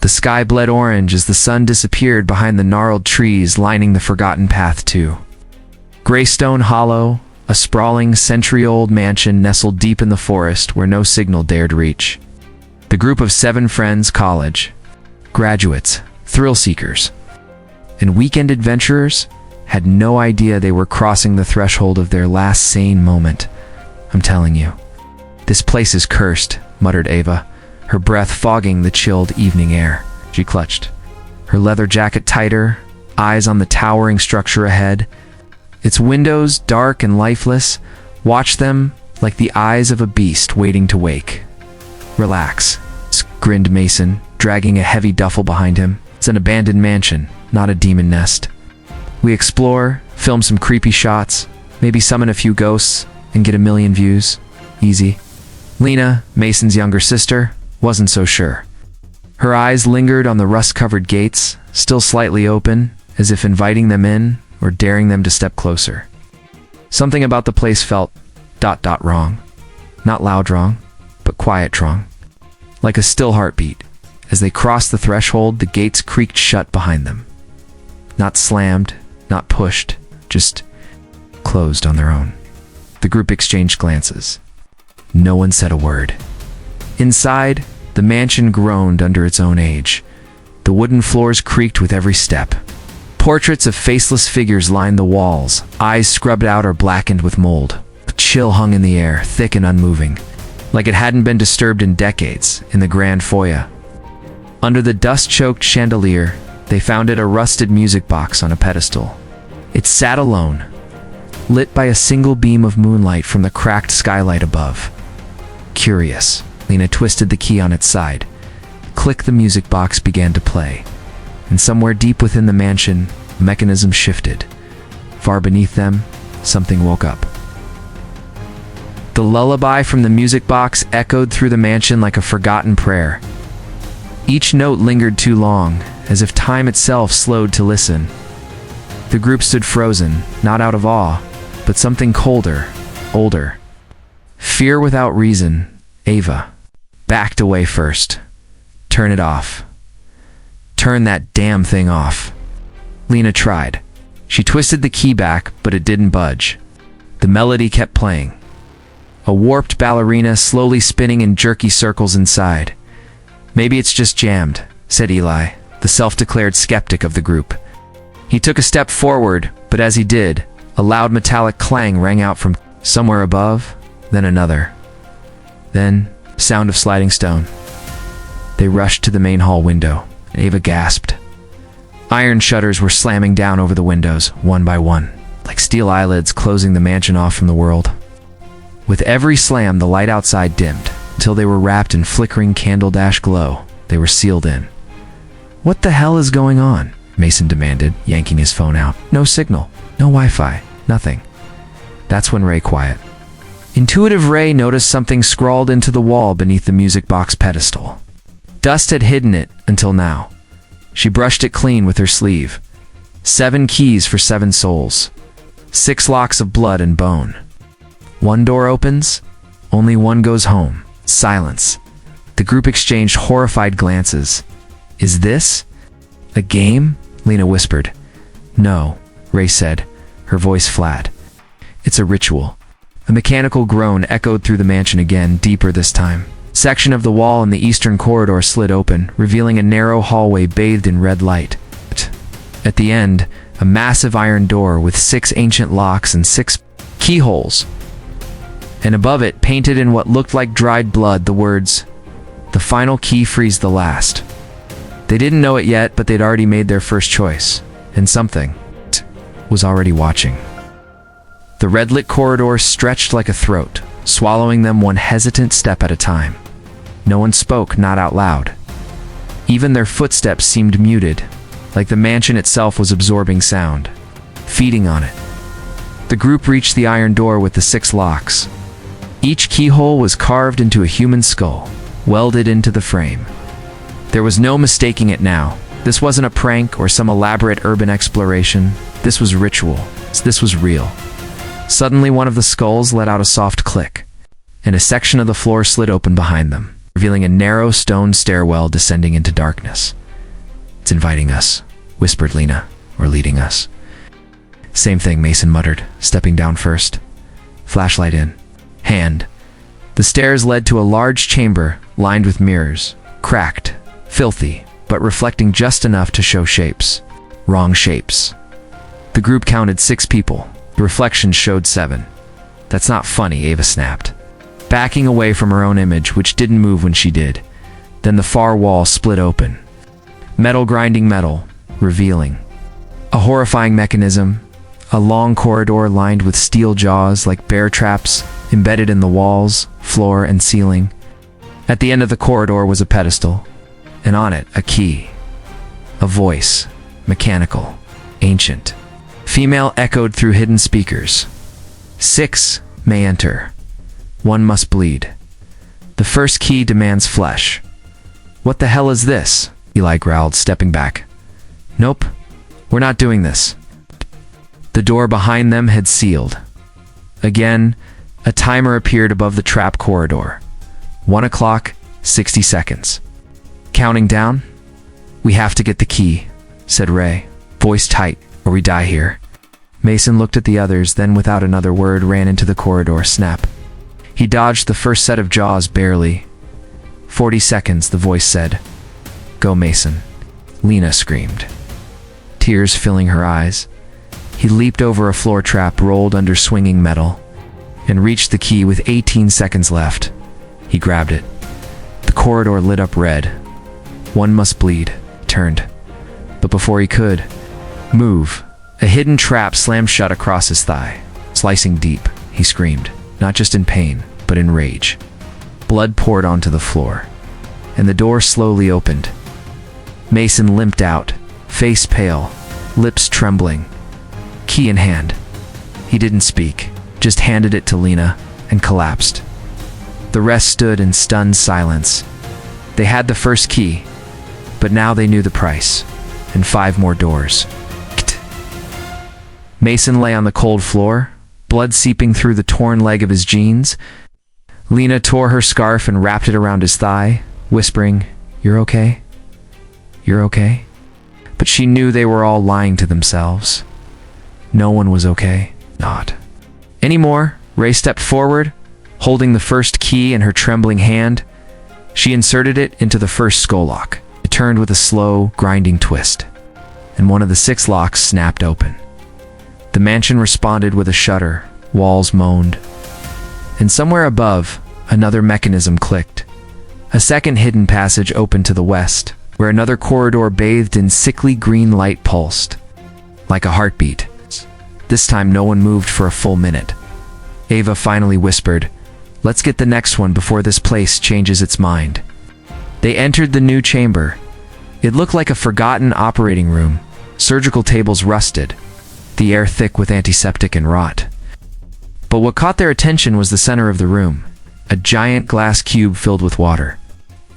The sky bled orange as the sun disappeared behind the gnarled trees lining the forgotten path too. Greystone Hollow, a sprawling, century-old mansion nestled deep in the forest where no signal dared reach. The group of 7 friends, college graduates, thrill-seekers, and weekend adventurers, had no idea they were crossing the threshold of their last sane moment. I'm telling you. "This place is cursed," muttered Ava, her breath fogging the chilled evening air. She clutched her leather jacket tighter, eyes on the towering structure ahead. Its windows, dark and lifeless, watched them like the eyes of a beast waiting to wake. "Relax," grinned Mason, dragging a heavy duffel behind him. "It's an abandoned mansion, not a demon nest. We explore, film some creepy shots, maybe summon a few ghosts, and get a million views. Easy." Lena, Mason's younger sister, wasn't so sure. Her eyes lingered on the rust-covered gates, still slightly open, as if inviting them in or daring them to step closer. Something about the place felt ... wrong. Not loud wrong, but quiet wrong. Like a still heartbeat. As they crossed the threshold, the gates creaked shut behind them. Not slammed, not pushed, just closed on their own. The group exchanged glances. No one said a word. Inside, the mansion groaned under its own age. The wooden floors creaked with every step. Portraits of faceless figures lined the walls, eyes scrubbed out or blackened with mold. A chill hung in the air, thick and unmoving, like it hadn't been disturbed in decades in the grand foyer. Under the dust-choked chandelier, they found a rusted music box on a pedestal. It sat alone, lit by a single beam of moonlight from the cracked skylight above. Curious, Lena twisted the key on its side. Click, the music box began to play. And somewhere deep within the mansion, a mechanism shifted. Far beneath them, something woke up. The lullaby from the music box echoed through the mansion like a forgotten prayer. Each note lingered too long, as if time itself slowed to listen. The group stood frozen, not out of awe, but something colder, older. Fear without reason. Ava backed away first. "Turn it off. Turn that damn thing off." Lena tried. She twisted the key back, but it didn't budge. The melody kept playing. A warped ballerina slowly spinning in jerky circles inside. "Maybe it's just jammed," said Eli, the self-declared skeptic of the group. He took a step forward, but as he did, a loud metallic clang rang out from somewhere above, then another. Then, sound of sliding stone. They rushed to the main hall window. Ava gasped. Iron shutters were slamming down over the windows, one by one, like steel eyelids closing the mansion off from the world. With every slam, the light outside dimmed, until they were wrapped in flickering candle-dash glow. They were sealed in. "What the hell is going on?" Mason demanded, yanking his phone out. "No signal, no Wi-Fi, nothing." That's when Ray quiet. Intuitive Ray noticed something scrawled into the wall beneath the music box pedestal. Dust had hidden it until now. She brushed it clean with her sleeve. 7 keys for 7 souls. 6 locks of blood and bone. 1 door opens, only 1 goes home. Silence. The group exchanged horrified glances. "Is this a game?" Lena whispered. "No," Ray said, her voice flat. "It's a ritual." A mechanical groan echoed through the mansion again, deeper this time. Section of the wall in the eastern corridor slid open, revealing a narrow hallway bathed in red light. At the end, a massive iron door with 6 ancient locks and 6 keyholes. And above it, painted in what looked like dried blood, the words, "The final key frees the last." They didn't know it yet, but they'd already made their first choice, and something was already watching. The red-lit corridor stretched like a throat, swallowing them one hesitant step at a time. No one spoke, not out loud. Even their footsteps seemed muted, like the mansion itself was absorbing sound, feeding on it. The group reached the iron door with the 6 locks. Each keyhole was carved into a human skull, welded into the frame. There was no mistaking it now. This wasn't a prank or some elaborate urban exploration. This was ritual. This was real. Suddenly, one of the skulls let out a soft click, and a section of the floor slid open behind them. revealing a narrow stone stairwell descending into darkness. "It's inviting us," whispered Lena, "or leading us." "Same thing," Mason muttered, stepping down first. Flashlight in hand. The stairs led to a large chamber lined with mirrors, cracked, filthy, but reflecting just enough to show shapes. Wrong shapes. The group counted 6 people. The reflections showed 7. "That's not funny," Ava snapped, backing away from her own image, which didn't move when she did. Then the far wall split open. Metal grinding metal, revealing a horrifying mechanism, a long corridor lined with steel jaws like bear traps embedded in the walls, floor, and ceiling. At the end of the corridor was a pedestal, and on it a key. A voice, mechanical, ancient. Female echoed through hidden speakers. 6 may enter. 1 must bleed. The first key demands flesh. "What the hell is this?" Eli growled, stepping back. "Nope, we're not doing this." The door behind them had sealed. Again, a timer appeared above the trap corridor. 1 o'clock, 60 seconds. "Counting down?" "We have to get the key," said Ray, voice tight, "or we die here." Mason looked at the others, then without another word ran into the corridor. Snap. He dodged the first set of jaws barely. 40 seconds, the voice said. "Go, Mason." Lena screamed, tears filling her eyes. He leaped over a floor trap, rolled under swinging metal, and reached the key with 18 seconds left. He grabbed it. The corridor lit up red. "One must bleed," he turned. But before he could move, a hidden trap slammed shut across his thigh. Slicing deep, he screamed, not just in pain, but in rage. Blood poured onto the floor, and the door slowly opened. Mason limped out, face pale, lips trembling, key in hand. He didn't speak, just handed it to Lena and collapsed. The rest stood in stunned silence. They had the first key, but now they knew the price, and 5 more doors. Mason lay on the cold floor, blood seeping through the torn leg of his jeans. Lena tore her scarf and wrapped it around his thigh, whispering, "You're okay? You're okay?" But she knew they were all lying to themselves. No one was okay. Not anymore. Ray stepped forward, holding the first key in her trembling hand. She inserted it into the first skull lock. It turned with a slow, grinding twist, and one of the 6 locks snapped open. The mansion responded with a shudder. Walls moaned. And somewhere above, another mechanism clicked. A second hidden passage opened to the west, where another corridor bathed in sickly green light pulsed. Like a heartbeat. This time no one moved for a full minute. Ava finally whispered, "Let's get the next one before this place changes its mind." They entered the new chamber. It looked like a forgotten operating room. Surgical tables rusted, the air thick with antiseptic and rot. But what caught their attention was the center of the room, a giant glass cube filled with water.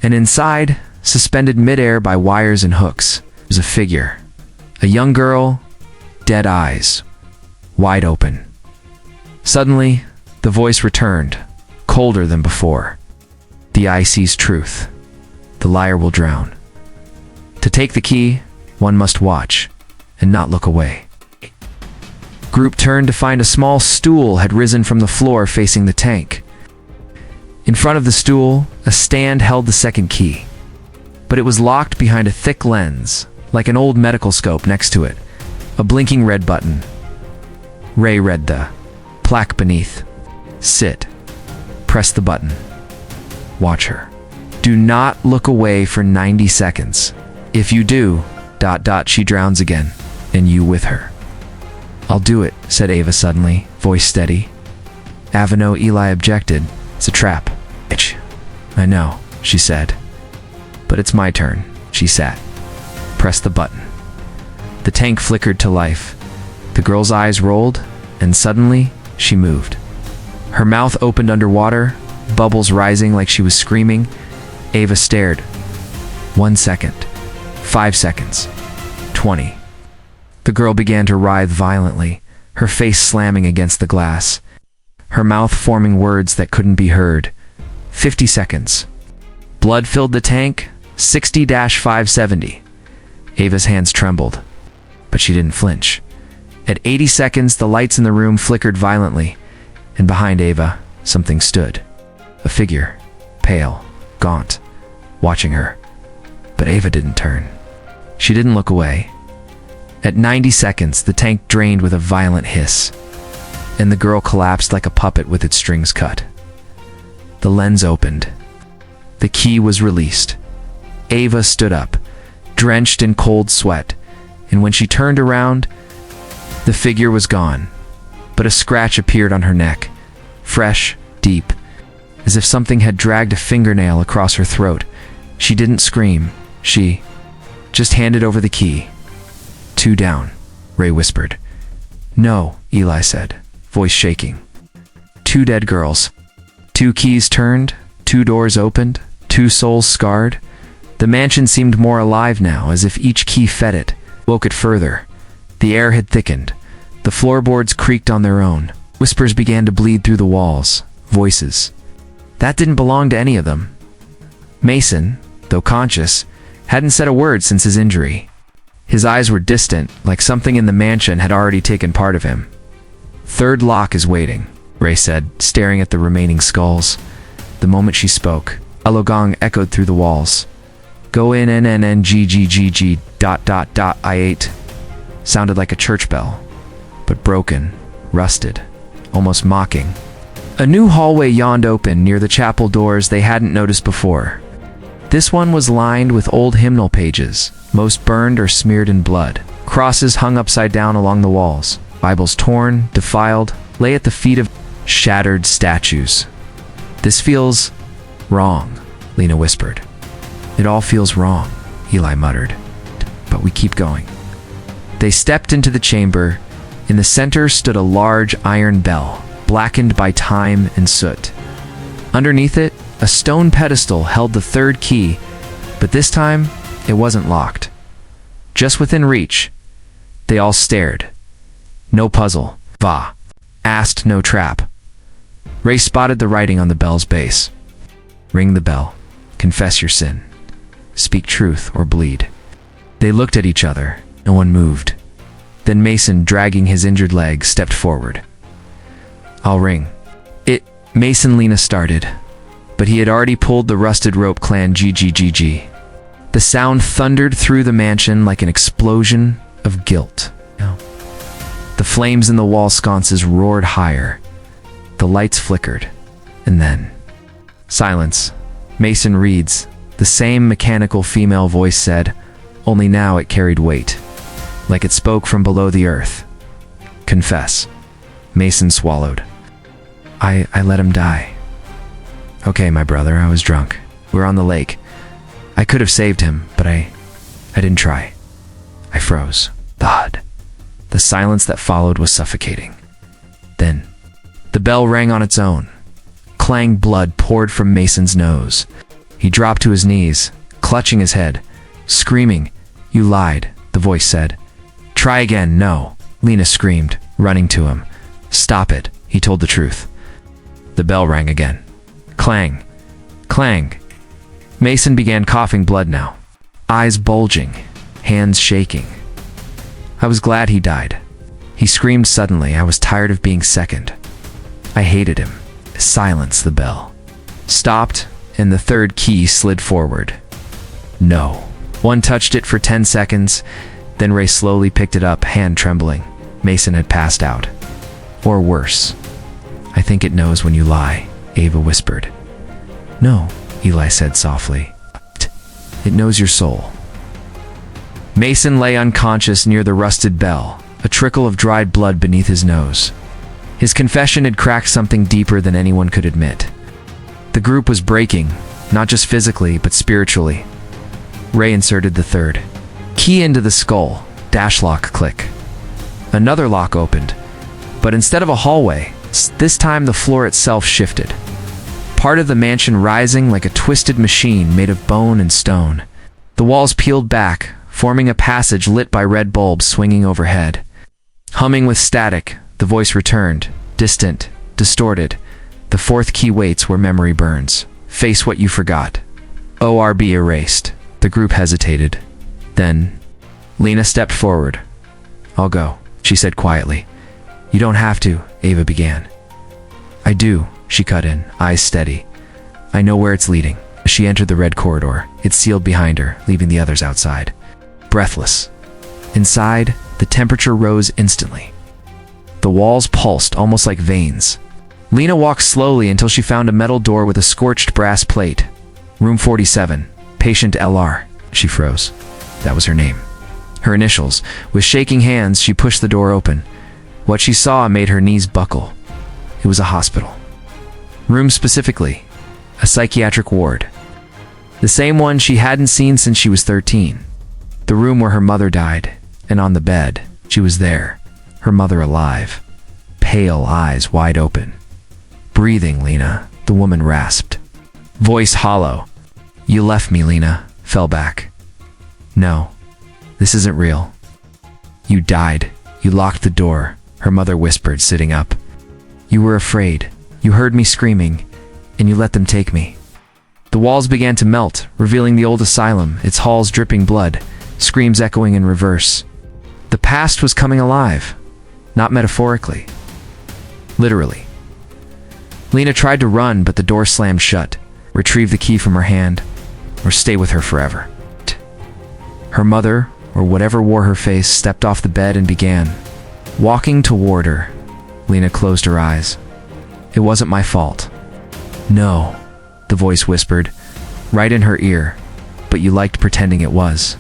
And inside, suspended midair by wires and hooks, was a figure. A young girl, dead eyes, wide open. Suddenly, the voice returned, colder than before. "The eye sees truth. The liar will drown. To take the key, one must watch, and not look away." Group turned to find a small stool had risen from the floor facing the tank. In front of the stool, a stand held the second key, but it was locked behind a thick lens, like an old medical scope next to it, a blinking red button. Ray read the plaque beneath. "Sit. Press the button. Watch her. Do not look away for 90 seconds. If you do, ... she drowns again, and you with her." "I'll do it," said Ava suddenly, voice steady. Avino Eli objected. "It's a trap." "Bitch." "I know," she said. "But it's my turn." She sat. "Press the button." The tank flickered to life. The girl's eyes rolled, and suddenly, she moved. Her mouth opened underwater, bubbles rising like she was screaming. Ava stared. 1 second. 5 seconds. 20. The girl began to writhe violently, her face slamming against the glass, her mouth forming words that couldn't be heard. 50 seconds. Blood filled the tank, 60-570. Ava's hands trembled, but she didn't flinch. At 80 seconds, the lights in the room flickered violently, and behind Ava, something stood. A figure, pale, gaunt, watching her. But Ava didn't turn. She didn't look away. At 90 seconds, the tank drained with a violent hiss, and the girl collapsed like a puppet with its strings cut. The lens opened. The key was released. Ava stood up, drenched in cold sweat, and when she turned around, the figure was gone, but a scratch appeared on her neck, fresh, deep, as if something had dragged a fingernail across her throat. She didn't scream. She just handed over the key. "Two down," Ray whispered. "No," Eli said, voice shaking. Two dead girls. Two keys turned, two doors opened, two souls scarred. The mansion seemed more alive now, as if each key fed it, woke it further. The air had thickened. The floorboards creaked on their own. Whispers began to bleed through the walls. Voices. That didn't belong to any of them. Mason, though conscious, hadn't said a word since his injury. His eyes were distant, like something in the mansion had already taken part of him. "Third lock is waiting," Ray said, staring at the remaining skulls. The moment she spoke, a logong echoed through the walls. "Go in NNNGGGG ... I8. Sounded like a church bell, but broken, rusted, almost mocking. A new hallway yawned open near the chapel doors they hadn't noticed before. This one was lined with old hymnal pages, most burned or smeared in blood. Crosses hung upside down along the walls. Bibles torn, defiled, lay at the feet of shattered statues. "This feels wrong," Lena whispered. "It all feels wrong," Eli muttered. "But we keep going." They stepped into the chamber. In the center stood a large iron bell, blackened by time and soot. Underneath it, a stone pedestal held the third key, but this time, it wasn't locked. Just within reach, they all stared. No puzzle. Va. Asked no trap. Ray spotted the writing on the bell's base. "Ring the bell. Confess your sin. Speak truth or bleed." They looked at each other. No one moved. Then Mason, dragging his injured leg, stepped forward. "I'll ring." Mason Lena started, but he had already pulled the rusted rope clan GGGG. The sound thundered through the mansion like an explosion of guilt. The flames in the wall sconces roared higher. The lights flickered. And then silence. Mason Reed's, the same mechanical female voice said, only now it carried weight, like it spoke from below the earth. "Confess." Mason swallowed. I let him die. "Okay, my brother, I was drunk. We're on the lake. I could have saved him, but I didn't try. I froze." Thud. The silence that followed was suffocating. Then, the bell rang on its own. Clang blood poured from Mason's nose. He dropped to his knees, clutching his head, screaming. "You lied," the voice said. "Try again, no," Lena screamed, running to him. "Stop it," he told the truth. The bell rang again. Clang. Clang. Mason began coughing blood now, eyes bulging, hands shaking. I was glad he died. He screamed suddenly. I was tired of being second. I hated him. Silence, the bell stopped, and the third key slid forward. No. One touched it for 10 seconds, then Ray slowly picked it up, hand trembling. Mason had passed out. Or worse. "I think it knows when you lie," Ava whispered. "No," Eli said softly. "It knows your soul." Mason lay unconscious near the rusted bell, a trickle of dried blood beneath his nose. His confession had cracked something deeper than anyone could admit. The group was breaking, not just physically, but spiritually. Ray inserted the third key into the skull. Dash lock click. Another lock opened, but instead of a hallway, this time the floor itself shifted. Part of the mansion rising like a twisted machine made of bone and stone. The walls peeled back, forming a passage lit by red bulbs swinging overhead. Humming with static, the voice returned, distant, distorted. "The fourth key waits where memory burns. Face what you forgot. ORB erased. The group hesitated. Then, Lena stepped forward. "I'll go," she said quietly. "You don't have to," Ava began. "I do," she cut in, eyes steady. "I know where it's leading." She entered the red corridor. It sealed behind her, leaving the others outside, breathless. Inside, the temperature rose instantly. The walls pulsed, almost like veins. Lena walked slowly until she found a metal door with a scorched brass plate. "Room 47, patient LR." She froze. That was her name. Her initials. With shaking hands, she pushed the door open. What she saw made her knees buckle. It was a hospital. Room specifically, a psychiatric ward. The same one she hadn't seen since she was 13. The room where her mother died, and on the bed, she was there, her mother alive, pale eyes wide open. "Breathing, Lena," the woman rasped. Voice hollow. "You left me, Lena." Fell back. "No, this isn't real." "You died. You locked the door," her mother whispered, sitting up. "You were afraid. You heard me screaming, and you let them take me." The walls began to melt, revealing the old asylum, its halls dripping blood, screams echoing in reverse. The past was coming alive, not metaphorically, literally. Lena tried to run, but the door slammed shut. Retrieve the key from her hand, or stay with her forever. Her mother, or whatever wore her face, stepped off the bed and began walking toward her. Lena closed her eyes. "It wasn't my fault." "No," the voice whispered, right in her ear, "but you liked pretending it was."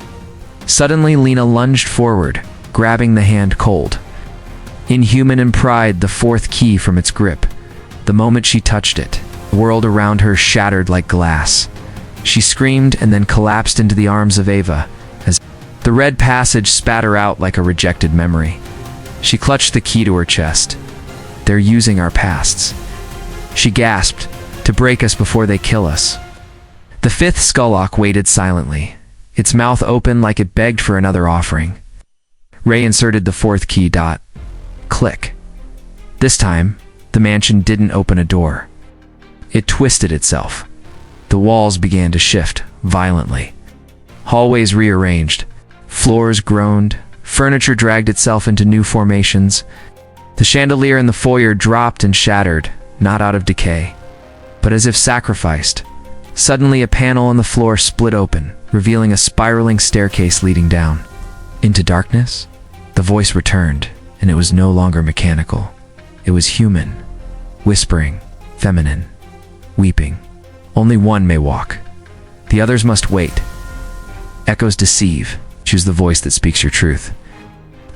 Suddenly, Lena lunged forward, grabbing the hand cold. Inhuman in pride, the fourth key from its grip. The moment she touched it, the world around her shattered like glass. She screamed and then collapsed into the arms of Ava, as the red passage spat her out like a rejected memory. She clutched the key to her chest. "They're using our pasts," she gasped, "to break us before they kill us." The fifth Skullock waited silently, its mouth open like it begged for another offering. Ray inserted the fourth key. Click. This time, the mansion didn't open a door. It twisted itself. The walls began to shift violently. Hallways rearranged. Floors groaned. Furniture dragged itself into new formations. The chandelier in the foyer dropped and shattered, not out of decay, but as if sacrificed. Suddenly, a panel on the floor split open, revealing a spiraling staircase leading down. Into darkness, the voice returned, and it was no longer mechanical. It was human, whispering, feminine, weeping. "Only one may walk. The others must wait. Echoes deceive. Choose the voice that speaks your truth."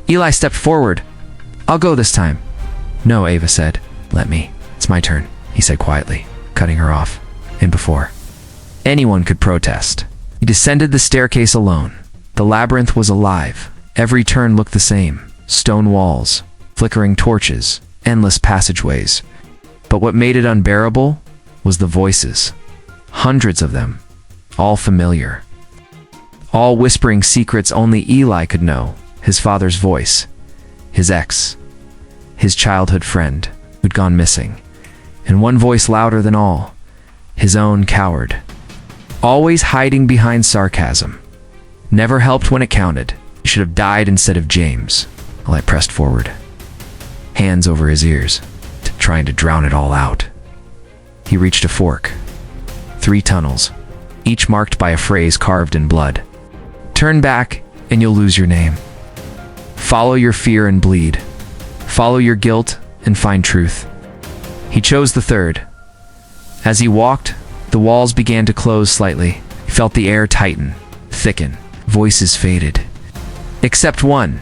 Eli stepped forward. "I'll go this time." "No," Ava said. "Let me. It's my turn," he said quietly, cutting her off. And before anyone could protest, he descended the staircase alone. The labyrinth was alive. Every turn looked the same. Stone walls, flickering torches, endless passageways. But what made it unbearable was the voices. Hundreds of them, all familiar. All whispering secrets only Eli could know. His father's voice, his ex, his childhood friend who'd gone missing. And one voice louder than all, his own coward. Always hiding behind sarcasm. Never helped when it counted. He should have died instead of James. Eli pressed forward, hands over his ears, trying to drown it all out. He reached a fork. 3 tunnels, each marked by a phrase carved in blood. "Turn back, and you'll lose your name. Follow your fear and bleed. Follow your guilt and find truth." He chose the third. As he walked, the walls began to close slightly. He felt the air tighten, thicken. Voices faded. Except one.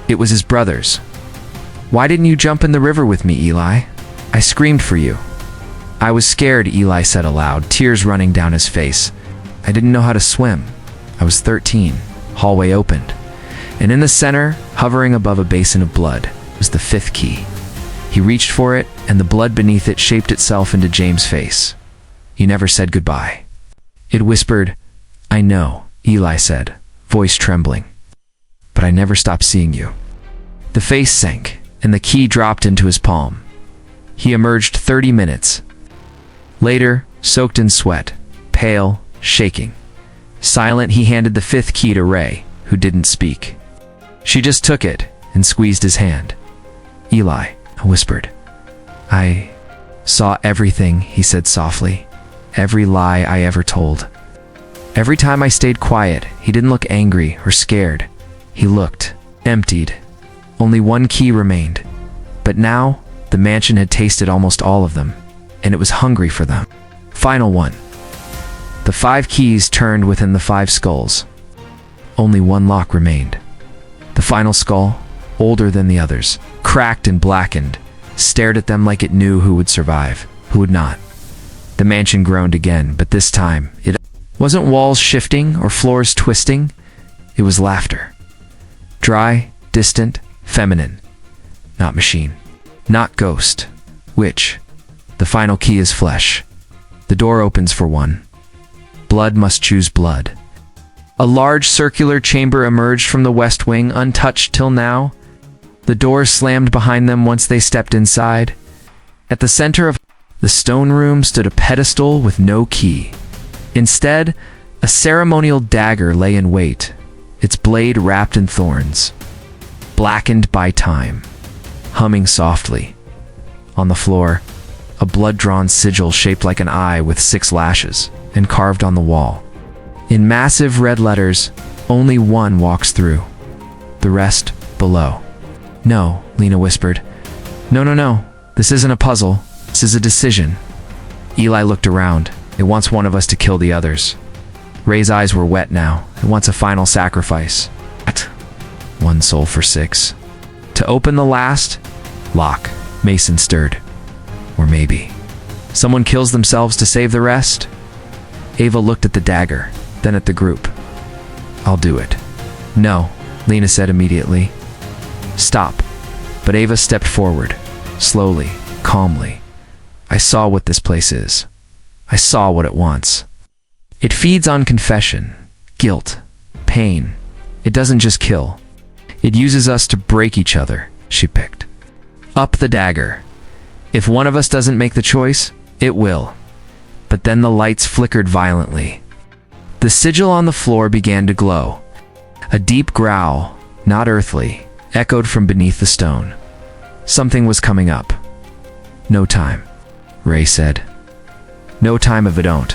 It was his brother's. "Why didn't you jump in the river with me, Eli? I screamed for you." "I was scared," Eli said aloud, tears running down his face. "I didn't know how to swim. I was 13. Hallway opened. And in the center, hovering above a basin of blood, was the 5th key. He reached for it, and the blood beneath it shaped itself into James' face. He never said goodbye. It whispered, "I know," Eli said, voice trembling. "But I never stopped seeing you." The face sank, and the key dropped into his palm. He emerged 30 minutes later, soaked in sweat, pale, shaking. Silent, he handed the fifth key to Ray, who didn't speak. She just took it and squeezed his hand. "Eli," I whispered. "I saw everything," he said softly. "Every lie I ever told." Every time I stayed quiet, he didn't look angry or scared. He looked emptied. Only one key remained. But now, the mansion had tasted almost all of them, and it was hungry for them. Final one. The 5 keys turned within the 5 skulls. Only one lock remained. The final skull, older than the others, cracked and blackened, stared at them like it knew who would survive, who would not. The mansion groaned again, but this time, it wasn't walls shifting or floors twisting. It was laughter. Dry, distant, feminine. Not machine. Not ghost. Witch. The final key is flesh. The door opens for one. Blood must choose blood. A large circular chamber emerged from the west wing, untouched till now. The door slammed behind them once they stepped inside. At the center of the stone room stood a pedestal with no key. Instead, a ceremonial dagger lay in wait, its blade wrapped in thorns, blackened by time, humming softly. On the floor, a blood-drawn sigil shaped like an eye with 6 lashes, and carved on the wall. In massive red letters, only one walks through. The rest below. "No," Lena whispered. No. This isn't a puzzle. This is a decision." Eli looked around. "It wants one of us to kill the others." Ray's eyes were wet now. "It wants a final sacrifice." What? 1 soul for 6. To open the last lock, Mason stirred. Or maybe someone kills themselves to save the rest? Ava looked at the dagger, then at the group. "I'll do it." "No," Lena said immediately. "Stop." But Ava stepped forward, slowly, calmly. "I saw what this place is. I saw what it wants. It feeds on confession, guilt, pain. It doesn't just kill. It uses us to break each other," she picked up the dagger. "If one of us doesn't make the choice, it will." But then the lights flickered violently. The sigil on the floor began to glow. A deep growl, not earthly, echoed from beneath the stone. Something was coming up. "No time," Ray said. "No time if I don't."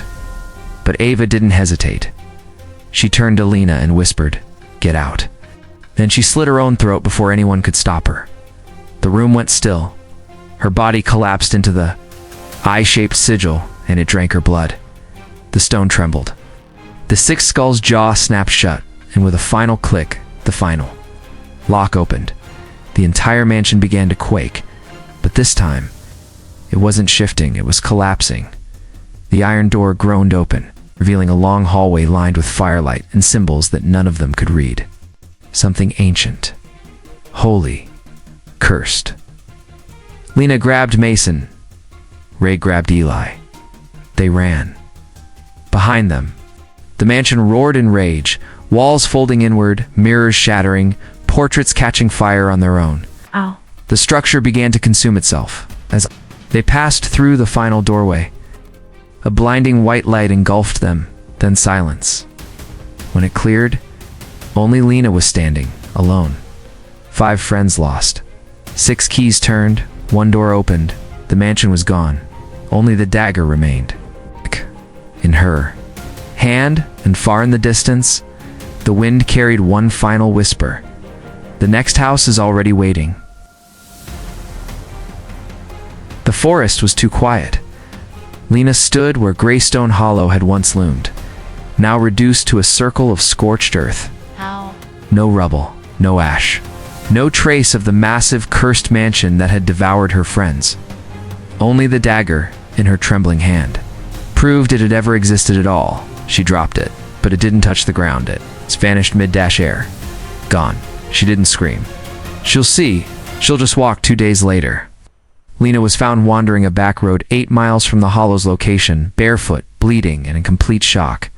But Ava didn't hesitate. She turned to Lena and whispered, "Get out." Then she slit her own throat before anyone could stop her. The room went still. Her body collapsed into the eye-shaped sigil, and it drank her blood. The stone trembled. The 6 skulls' jaw snapped shut, and with a final click, the final lock opened. The entire mansion began to quake, but this time, it wasn't shifting, it was collapsing. The iron door groaned open, revealing a long hallway lined with firelight and symbols that none of them could read. Something ancient, holy, cursed. Lena grabbed Mason. Ray grabbed Eli. They ran. Behind them, the mansion roared in rage, walls folding inward, mirrors shattering, portraits catching fire on their own. Ow. The structure began to consume itself as they passed through the final doorway. A blinding white light engulfed them, then silence. When it cleared, only Lena was standing, alone. 5 friends lost. 6 keys turned, 1 door opened. The mansion was gone. Only the dagger remained. In her hand, and far in the distance, the wind carried one final whisper. The next house is already waiting. The forest was too quiet. Lena stood where Greystone Hollow had once loomed, now reduced to a circle of scorched earth. How? No rubble, no ash, no trace of the massive cursed mansion that had devoured her friends. Only the dagger in her trembling hand proved it had ever existed at all. She dropped it, but it didn't touch the ground. It's vanished mid-air. Gone. She didn't scream. She'll see. She'll just walk 2 days later. Lena was found wandering a back road 8 miles from the Hollow's location, barefoot, bleeding, and in complete shock.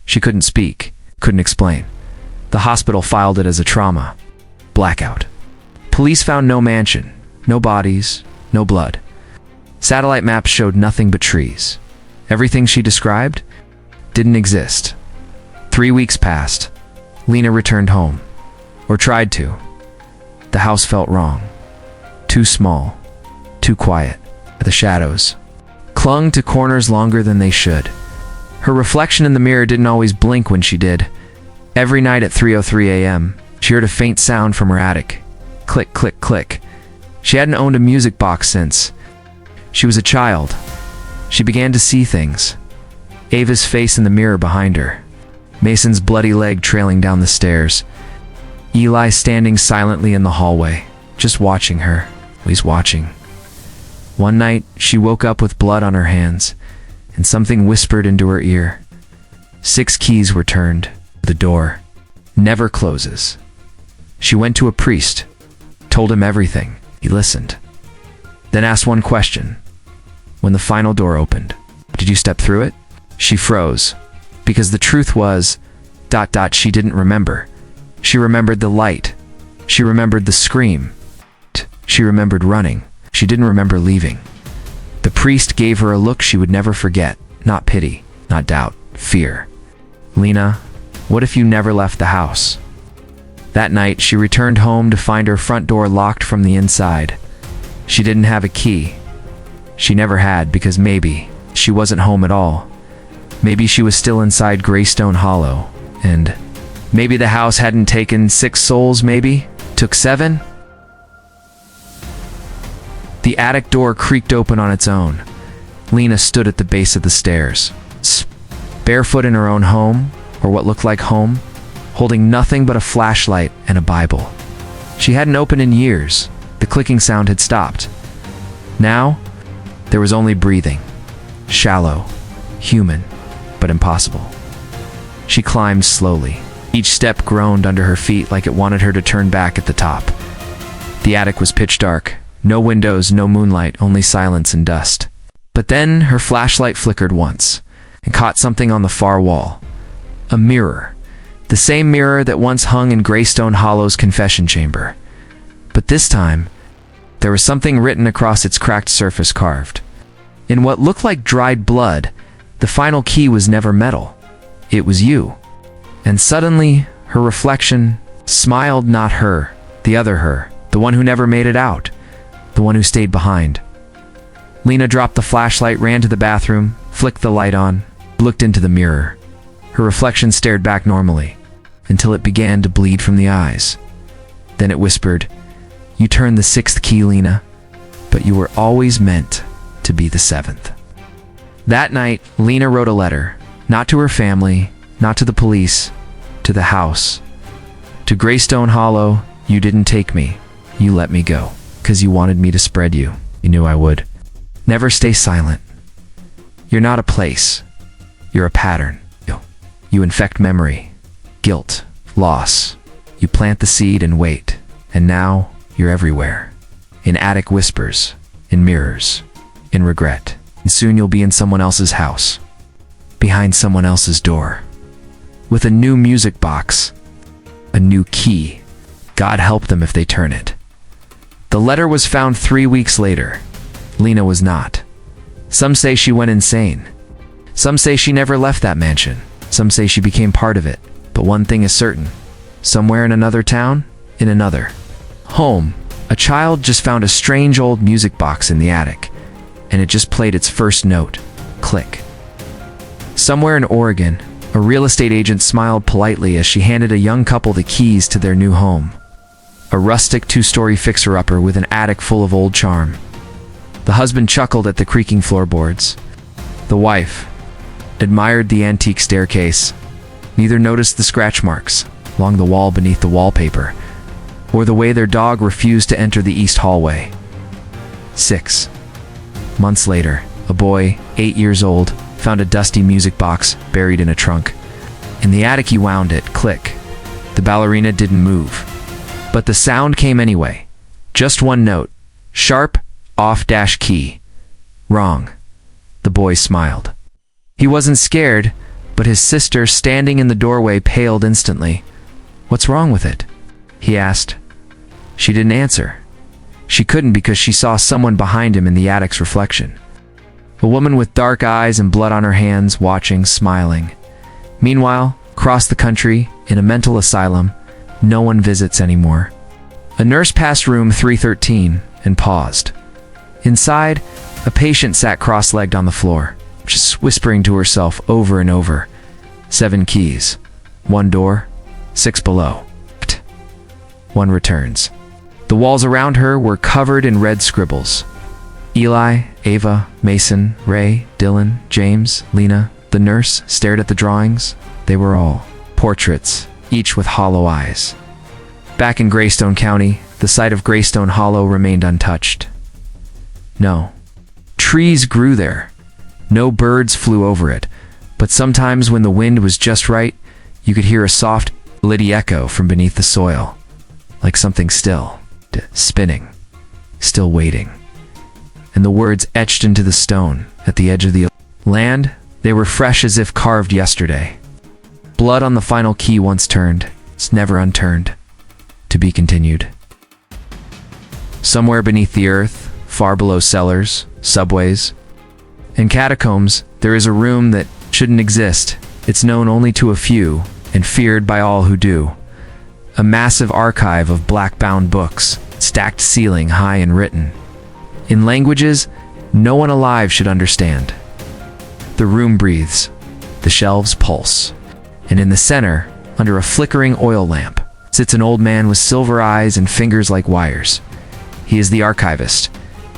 She couldn't speak, couldn't explain. The hospital filed it as a trauma. Blackout. Police found no mansion, no bodies, no blood. Satellite maps showed nothing but trees. Everything she described? didn't exist. 3 weeks passed. Lena returned home. Or tried to. The house felt wrong. Too small. Too quiet. The shadows clung to corners longer than they should. Her reflection in the mirror didn't always blink when she did. Every night at 3:03 a.m., she heard a faint sound from her attic. Click, click, click. She hadn't owned a music box since she was a child. She began to see things. Ava's face in the mirror behind her. Mason's bloody leg trailing down the stairs. Eli standing silently in the hallway, just watching her. He's watching. One night, she woke up with blood on her hands, and something whispered into her ear. 6 keys were turned. The door never closes. She went to a priest, told him everything. He listened, then asked one question. When the final door opened, did you step through it? She froze, because the truth was, she didn't remember. She remembered the light. She remembered the scream. She remembered running. She didn't remember leaving. The priest gave her a look she would never forget. Not pity, not doubt, fear. Lena, what if you never left the house? That night, she returned home to find her front door locked from the inside. She didn't have a key. She never had, because maybe she wasn't home at all. Maybe she was still inside Greystone Hollow, and maybe the house hadn't taken 6 souls, maybe took 7? The attic door creaked open on its own. Lena stood at the base of the stairs, barefoot in her own home, or what looked like home, holding nothing but a flashlight and a Bible. She hadn't opened in years. The clicking sound had stopped. Now, there was only breathing. Shallow, human, but impossible. She climbed slowly. Each step groaned under her feet like it wanted her to turn back at the top. The attic was pitch dark. No windows, no moonlight, only silence and dust. But then her flashlight flickered once and caught something on the far wall. A mirror. The same mirror that once hung in Greystone Hollow's confession chamber. But this time, there was something written across its cracked surface carved. In what looked like dried blood, the final key was never metal. It was you. And suddenly, her reflection smiled. Not her, the other her, the one who never made it out, the one who stayed behind. Lena dropped the flashlight, ran to the bathroom, flicked the light on, looked into the mirror. Her reflection stared back normally, until it began to bleed from the eyes. Then it whispered, "You turned the 6th key, Lena, but you were always meant to be the 7th. That night, Lena wrote a letter, not to her family, not to the police, to the house. To Greystone Hollow, you didn't take me. You let me go, 'cause you wanted me to spread you. You knew I would. Never stay silent. You're not a place. You're a pattern. You infect memory, guilt, loss. You plant the seed and wait, and now you're everywhere. In attic whispers, in mirrors, in regret. And soon you'll be in someone else's house, behind someone else's door, with a new music box, a new key. God help them if they turn it." The letter was found 3 weeks later. Lena was not. Some say she went insane. Some say she never left that mansion. Some say she became part of it. But one thing is certain. Somewhere in another town, in another home, a child just found a strange old music box in the attic, and it just played its first note. Click. Somewhere in Oregon, a real estate agent smiled politely as she handed a young couple the keys to their new home. A rustic 2-story fixer-upper with an attic full of old charm. The husband chuckled at the creaking floorboards. The wife admired the antique staircase. Neither noticed the scratch marks along the wall beneath the wallpaper, or the way their dog refused to enter the east hallway. 6 months later, a boy, 8 years old, found a dusty music box buried in a trunk. In the attic he wound it. Click. The ballerina didn't move. But the sound came anyway. Just one note. Sharp, off-key. Wrong. The boy smiled. He wasn't scared, but his sister, standing in the doorway, paled instantly. "What's wrong with it?" he asked. She didn't answer. She couldn't because she saw someone behind him in the attic's reflection. A woman with dark eyes and blood on her hands, watching, smiling. Meanwhile, across the country, in a mental asylum, no one visits anymore. A nurse passed room 313 and paused. Inside, a patient sat cross-legged on the floor, just whispering to herself over and over. 7 keys. 1 door. 6 below. Pht. 1 returns. The walls around her were covered in red scribbles. Eli, Ava, Mason, Ray, Dylan, James, Lena. The nurse stared at the drawings. They were all portraits, each with hollow eyes. Back in Greystone County, the site of Greystone Hollow remained untouched. No. Trees grew there. No birds flew over it, but sometimes when the wind was just right, you could hear a soft, liddy echo from beneath the soil, like something still, spinning, still waiting. And the words etched into the stone at the edge of the land, they were fresh as if carved yesterday. Blood on the final key once turned, it's never unturned. To be continued. Somewhere beneath the earth, far below cellars, subways, and catacombs, there is a room that shouldn't exist. It's known only to a few, and feared by all who do. A massive archive of black-bound books, stacked ceiling high and written, in languages no one alive should understand. The room breathes, the shelves pulse, and in the center, under a flickering oil lamp, sits an old man with silver eyes and fingers like wires. He is the archivist.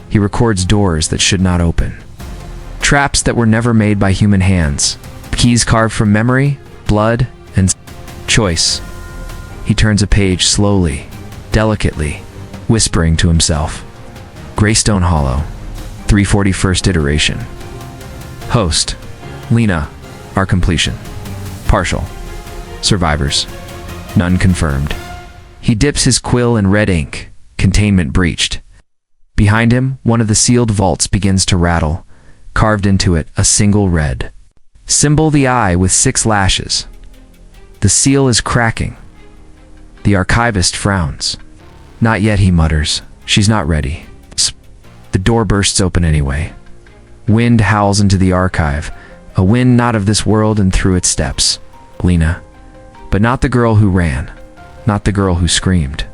He records doors that should not open. Traps that were never made by human hands. Keys carved from memory, blood, and choice. He turns a page slowly, delicately, whispering to himself. Greystone Hollow, 341st iteration. Host, Lena, our completion. Partial. Survivors. None confirmed. He dips his quill in red ink. Containment breached. Behind him, one of the sealed vaults begins to rattle. Carved into it, a single red symbol, the eye with 6 lashes. The seal is cracking. The archivist frowns. Not yet, he mutters. She's not ready. The door bursts open anyway. Wind howls into the archive. A wind not of this world, and through its steps Lena. But not the girl who ran. Not the girl who screamed.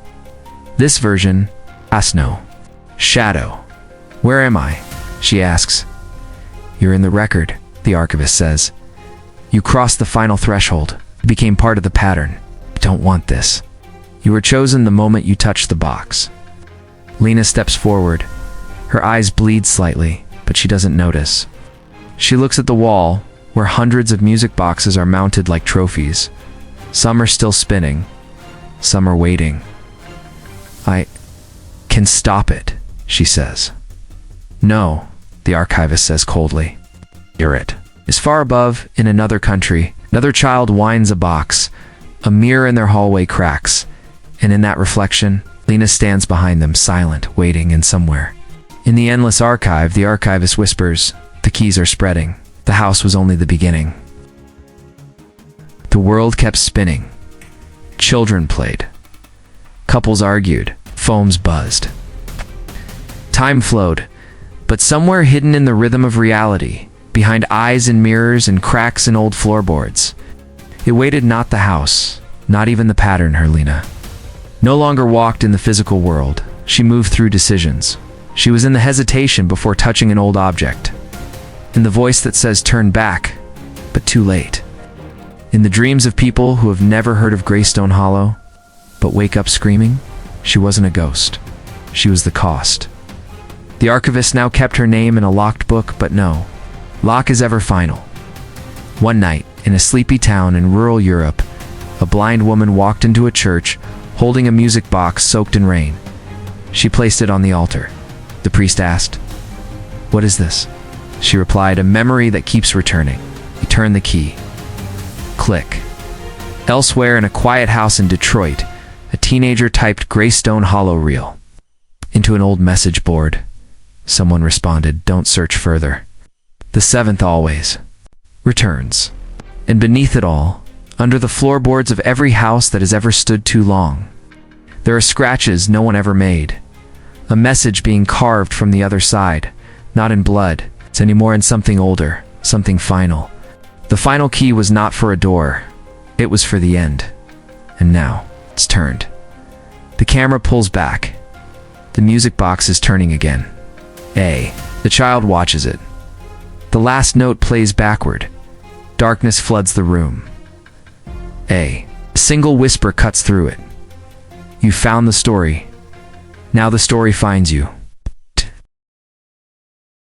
This version, Asno. Shadow. Where am I? She asks. You're in the record, the archivist says. You crossed the final threshold. You became part of the pattern. Don't want this. You were chosen the moment you touched the box. Lena steps forward. Her eyes bleed slightly, but she doesn't notice. She looks at the wall, where hundreds of music boxes are mounted like trophies. Some are still spinning. Some are waiting. I can stop it, she says. No, the archivist says coldly. Hear it. Is far above, in another country, another child winds a box. A mirror in their hallway cracks, and in that reflection, Lena stands behind them, silent, waiting, and somewhere. In the endless archive, the archivist whispers, the keys are spreading. The house was only the beginning. The world kept spinning. Children played. Couples argued. Foams buzzed. Time flowed, but somewhere hidden in the rhythm of reality, behind eyes and mirrors and cracks in old floorboards, it waited not the house, not even the pattern, her Lena. No longer walked in the physical world. She moved through decisions. She was in the hesitation before touching an old object. In the voice that says turn back, but too late. In the dreams of people who have never heard of Greystone Hollow, but wake up screaming, she wasn't a ghost. She was the cost. The archivist now kept her name in a locked book, but no. Lock is ever final. One night, in a sleepy town in rural Europe, a blind woman walked into a church, holding a music box soaked in rain. She placed it on the altar. The priest asked, "What is this?" She replied, "A memory that keeps returning." He turned the key. Click. Elsewhere, in a quiet house in Detroit, a teenager typed Greystone Hollow reel into an old message board. Someone responded, "Don't search further." The 7th always returns. And beneath it all, under the floorboards of every house that has ever stood too long, there are scratches no one ever made. A message being carved from the other side, not in blood, it's anymore in something older, something final. The final key was not for a door. It was for the end. And now, it's turned. The camera pulls back. The music box is turning again. A. The child watches it. The last note plays backward. Darkness floods the room. A single whisper cuts through it. You found the story. Now the story finds you.